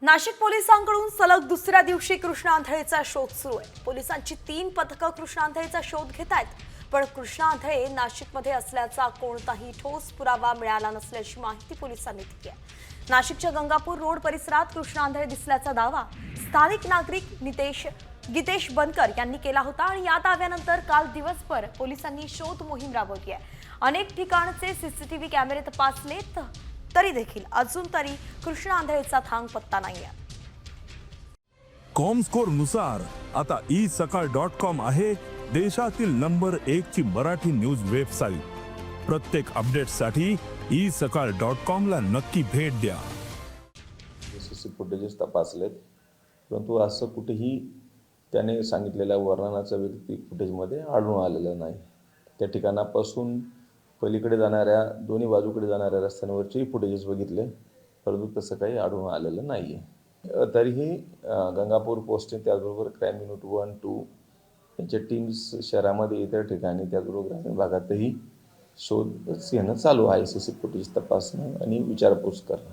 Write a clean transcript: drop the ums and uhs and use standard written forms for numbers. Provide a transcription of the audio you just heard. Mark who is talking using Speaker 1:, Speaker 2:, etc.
Speaker 1: नाशिक पोलिसांकडून सलग दुसऱ्या दिवशी कृष्णा आंधळेचा शोध सुरू आहे। पोलिसांची 3 पथकं कृष्णा आंधळेचा शोध घेत आहेत, पण कृष्णा आंधळे नाशिकमध्ये असल्याचा कोणताही ठोस पुरावा मिळाला नसल्याची माहिती पोलिसांनी दिली आहे। नाशिकच्या गंगापूर रोड परिसरात कृष्णा आंधळे दिसल्याचा दावा स्थानिक नागरिक गीतेश बनकर यांनी केला होता आणि या दाव्यानंतर काल दिवसभर पोलिसांनी शोध मोहीम राबवली आहे। अनेक ठिकाणचे सीसीटीव्ही कॅमेरे तपासलेत तरी देखील अजून तरी कृष्णा आंधळेचा थांग पत्ता नाहीये।
Speaker 2: कॉमस्कोर नुसार आता isakal.com आहे देशातील नंबर 1 ची मराठी न्यूज वेबसाईट। प्रत्येक अपडेटसाठी isakal.com ला नक्की भेट द्या।
Speaker 3: सीसीटीव्ही फुटेजेस तपासलेत, परंतु असं कुठेही त्याने सांगितलेल्या वर्णनाचा व्यक्ती फुटेजमध्ये आढळून आलेला नाही। त्या ठिकाणापासून पलीकडे जाणाऱ्या दोन्ही बाजूकडे जाणाऱ्या रस्त्यांवरचे फुटेजेस बघितले, परंतु तसं काही आढळून आलेलं नाही आहे। तरीही गंगापूर पोस्टिंग त्याचबरोबर क्राईम युनिट 1, 2 यांच्या टीम्स शहरामध्ये इतर ठिकाणी त्याचबरोबर ग्रामीण भागातही शोध घेणं चालू आहे। सीसीटीव्ही फुटेज तपासणं आणि विचारपूस करणं।